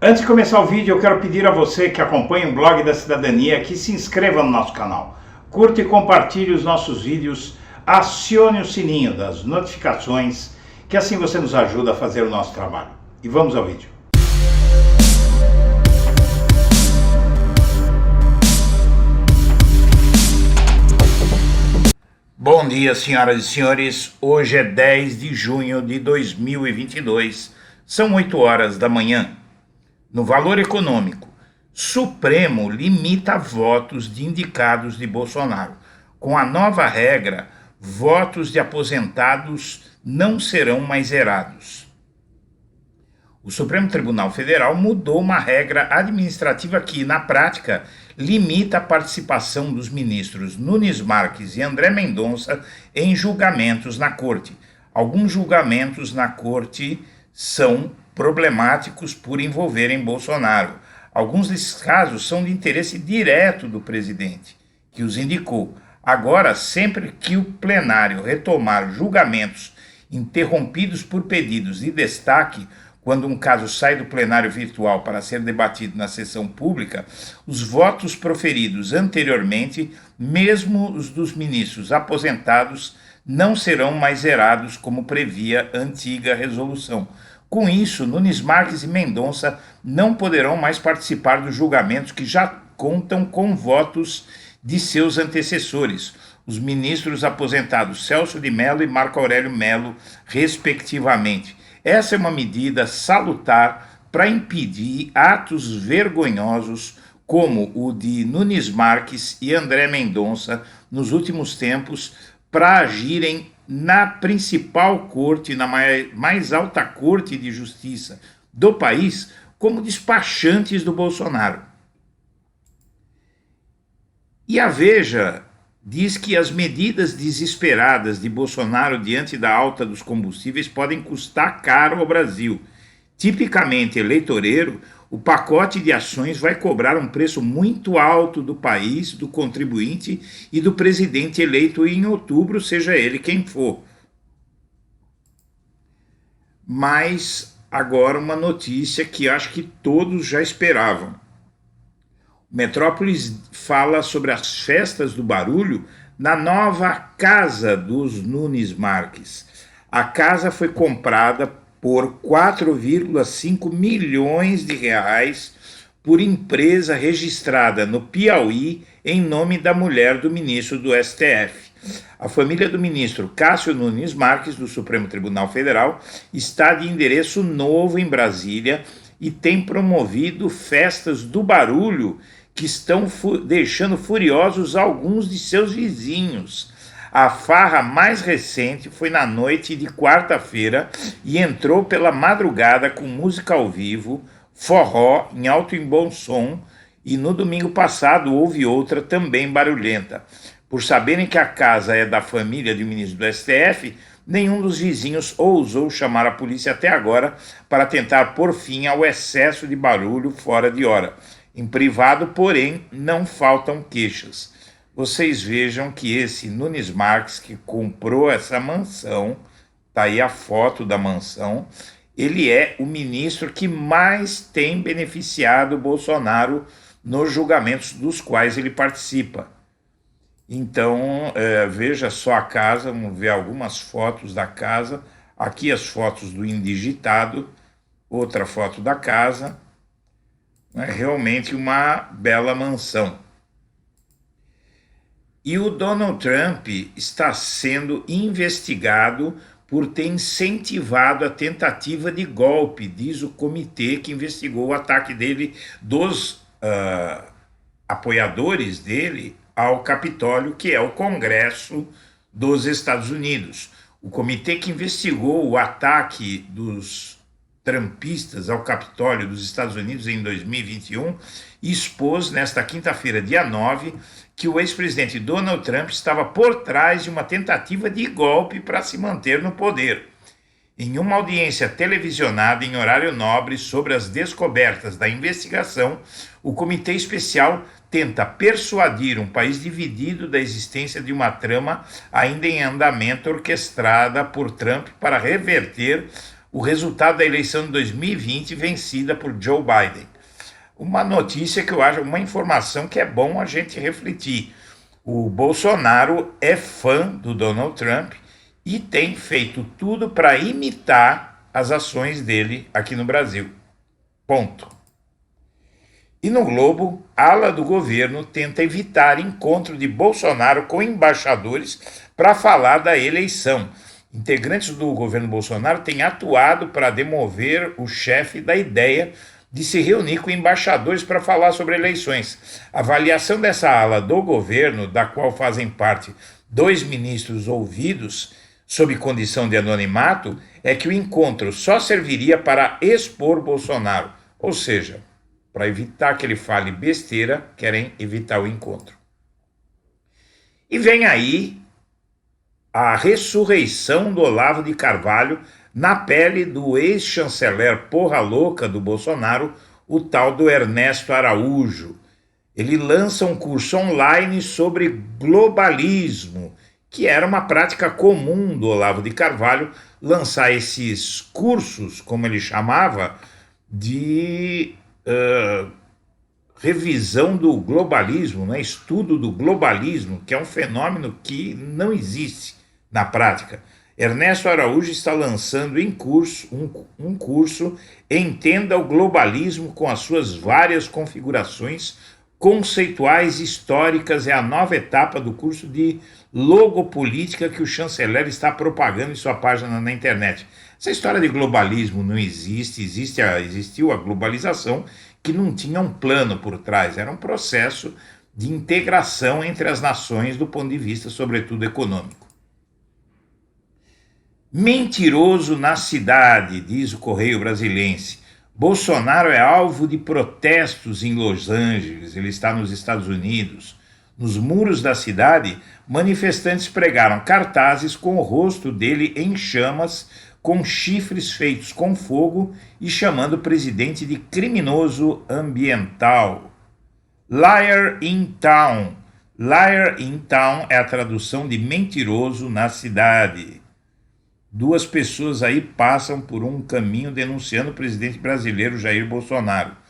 Antes de começar o vídeo, eu quero pedir a você que acompanha o Blog da Cidadania que se inscreva no nosso canal, curta e compartilhe os nossos vídeos, acione o sininho das notificações, que assim você nos ajuda a fazer o nosso trabalho. E vamos ao vídeo. Bom dia, senhoras e senhores. Hoje é 10 de junho de 2022, são 8 horas da manhã. No valor econômico, Supremo limita votos de indicados de Bolsonaro. Com a nova regra, votos de aposentados não serão mais zerados. O Supremo Tribunal Federal mudou uma regra administrativa que, na prática, limita a participação dos ministros Nunes Marques e André Mendonça em julgamentos na Corte. Alguns julgamentos na Corte são problemáticos por envolverem Bolsonaro. Alguns desses casos são de interesse direto do presidente, que os indicou. Agora, sempre que o plenário retomar julgamentos interrompidos por pedidos de destaque, quando um caso sai do plenário virtual para ser debatido na sessão pública, os votos proferidos anteriormente, mesmo os dos ministros aposentados, não serão mais zerados como previa a antiga resolução. Com isso, Nunes Marques e Mendonça não poderão mais participar dos julgamentos que já contam com votos de seus antecessores, os ministros aposentados Celso de Mello e Marco Aurélio Mello, respectivamente. Essa é uma medida salutar para impedir atos vergonhosos como o de Nunes Marques e André Mendonça nos últimos tempos para agirem na principal corte, na mais alta corte de justiça do país, como despachantes do Bolsonaro. E a Veja diz que as medidas desesperadas de Bolsonaro diante da alta dos combustíveis podem custar caro ao Brasil. Tipicamente eleitoreiro, o pacote de ações vai cobrar um preço muito alto do país, do contribuinte e do presidente eleito em outubro, seja ele quem for. Mas agora uma notícia que acho que todos já esperavam. Metrópolis fala sobre as festas do barulho na nova casa dos Nunes Marques. A casa foi comprada por 4,5 milhões de reais por empresa registrada no Piauí em nome da mulher do ministro do STF. A família do ministro Cássio Nunes Marques, do Supremo Tribunal Federal, está de endereço novo em Brasília e tem promovido festas do barulho que estão deixando furiosos alguns de seus vizinhos. A farra mais recente foi na noite de quarta-feira e entrou pela madrugada com música ao vivo, forró em alto e bom som, e no domingo passado houve outra também barulhenta. Por saberem que a casa é da família do ministro do STF, nenhum dos vizinhos ousou chamar a polícia até agora para tentar pôr fim ao excesso de barulho fora de hora. Em privado, porém, não faltam queixas. Vocês vejam que esse Nunes Marques, que comprou essa mansão, tá aí a foto da mansão, ele é o ministro que mais tem beneficiado o Bolsonaro nos julgamentos dos quais ele participa. Então, veja só a casa, vamos ver algumas fotos da casa, aqui as fotos do indigitado, outra foto da casa, é realmente uma bela mansão. E o Donald Trump está sendo investigado por ter incentivado a tentativa de golpe, diz o comitê que investigou o ataque dele, dos apoiadores dele, ao Capitólio, que é o Congresso dos Estados Unidos. O comitê que investigou o ataque dos trumpistas ao Capitólio dos Estados Unidos em 2021 expôs nesta quinta-feira, dia 9, que o ex-presidente Donald Trump estava por trás de uma tentativa de golpe para se manter no poder. Em uma audiência televisionada em horário nobre sobre as descobertas da investigação, o Comitê Especial tenta persuadir um país dividido da existência de uma trama ainda em andamento orquestrada por Trump para reverter o resultado da eleição de 2020 vencida por Joe Biden. Uma notícia que eu acho, uma informação que é bom a gente refletir. O Bolsonaro é fã do Donald Trump e tem feito tudo para imitar as ações dele aqui no Brasil. Ponto. E no Globo, a ala do governo tenta evitar encontro de Bolsonaro com embaixadores para falar da eleição. Integrantes do governo Bolsonaro têm atuado para demover o chefe da ideia de se reunir com embaixadores para falar sobre eleições. A avaliação dessa ala do governo, da qual fazem parte 2 ministros ouvidos, sob condição de anonimato, é que o encontro só serviria para expor Bolsonaro, ou seja, para evitar que ele fale besteira, querem evitar o encontro. E vem aí a ressurreição do Olavo de Carvalho na pele do ex-chanceler porra louca do Bolsonaro, o tal do Ernesto Araújo. Ele lança um curso online sobre globalismo, que era uma prática comum do Olavo de Carvalho, lançar esses cursos, como ele chamava, de revisão do globalismo, né? Estudo do globalismo, que é um fenômeno que não existe na prática. Ernesto Araújo está lançando em curso um curso Entenda o Globalismo com as suas várias configurações conceituais históricas. É a nova etapa do curso de logopolítica que o chanceler está propagando em sua página na internet. Essa história de globalismo não existe, existiu a globalização que não tinha um plano por trás, era um processo de integração entre as nações do ponto de vista, sobretudo, econômico. Mentiroso na cidade, diz o Correio Brasilense. Bolsonaro é alvo de protestos em Los Angeles, ele está nos Estados Unidos. Nos muros da cidade, manifestantes pregaram cartazes com o rosto dele em chamas, com chifres feitos com fogo e chamando o presidente de criminoso ambiental. Liar in Town. Liar in Town é a tradução de mentiroso na cidade. 2 pessoas aí passam por um caminho denunciando o presidente brasileiro Jair Bolsonaro.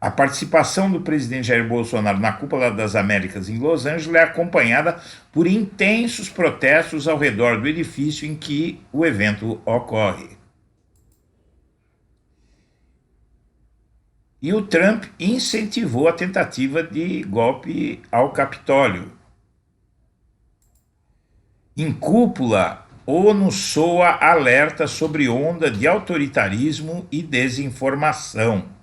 A participação do presidente Jair Bolsonaro na Cúpula das Américas em Los Angeles é acompanhada por intensos protestos ao redor do edifício em que o evento ocorre. E o Trump incentivou a tentativa de golpe ao Capitólio. Em cúpula, ONU soa alerta sobre onda de autoritarismo e desinformação.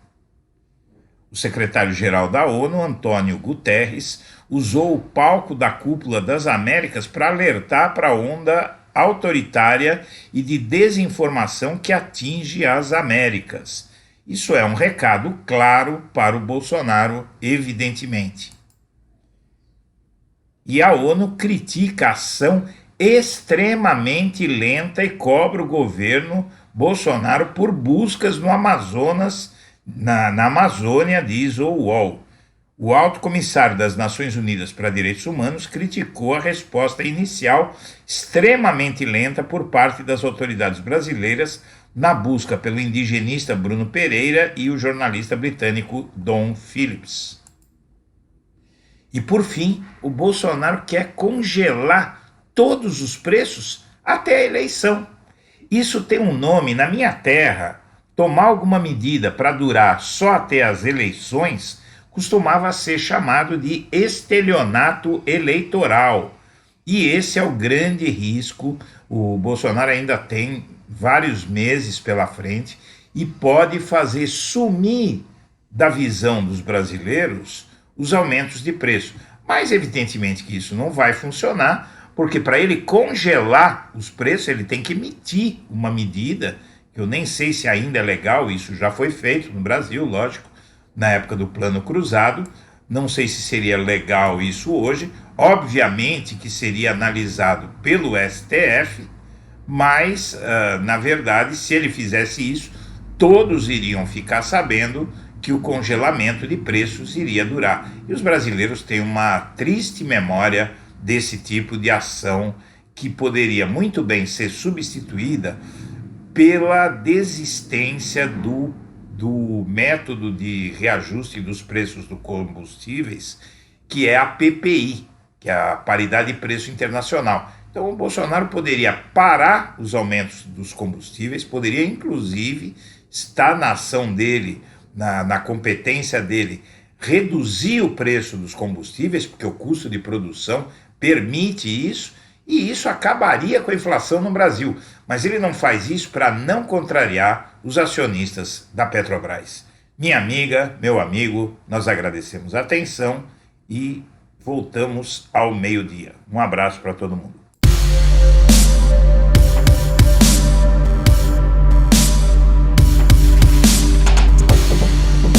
O secretário-geral da ONU, Antônio Guterres, usou o palco da Cúpula das Américas para alertar para a onda autoritária e de desinformação que atinge as Américas. Isso é um recado claro para o Bolsonaro, evidentemente. E a ONU critica a ação extremamente lenta e cobra o governo Bolsonaro por buscas no Amazonas, na Amazônia, diz o UOL. O alto comissário das Nações Unidas para Direitos Humanos criticou a resposta inicial extremamente lenta por parte das autoridades brasileiras na busca pelo indigenista Bruno Pereira e o jornalista britânico Dom Phillips. E por fim, o Bolsonaro quer congelar todos os preços até a eleição. Isso tem um nome na minha terra. Tomar alguma medida para durar só até as eleições costumava ser chamado de estelionato eleitoral. E esse é o grande risco. O Bolsonaro ainda tem vários meses pela frente e pode fazer sumir da visão dos brasileiros os aumentos de preço. Mas evidentemente que isso não vai funcionar, porque para ele congelar os preços, ele tem que emitir uma medida. Eu nem sei se ainda é legal, isso já foi feito no Brasil, lógico, na época do Plano Cruzado. Não sei se seria legal isso hoje. Obviamente que seria analisado pelo STF, mas, na verdade, se ele fizesse isso, todos iriam ficar sabendo que o congelamento de preços iria durar. E os brasileiros têm uma triste memória desse tipo de ação que poderia muito bem ser substituída pela desistência do método de reajuste dos preços dos combustíveis, que é a PPI, que é a paridade de preço internacional. Então o Bolsonaro poderia parar os aumentos dos combustíveis, poderia inclusive estar na ação dele, na competência dele, reduzir o preço dos combustíveis, porque o custo de produção permite isso, e isso acabaria com a inflação no Brasil. Mas ele não faz isso para não contrariar os acionistas da Petrobras. Minha amiga, meu amigo, nós agradecemos a atenção e voltamos ao meio-dia. Um abraço para todo mundo.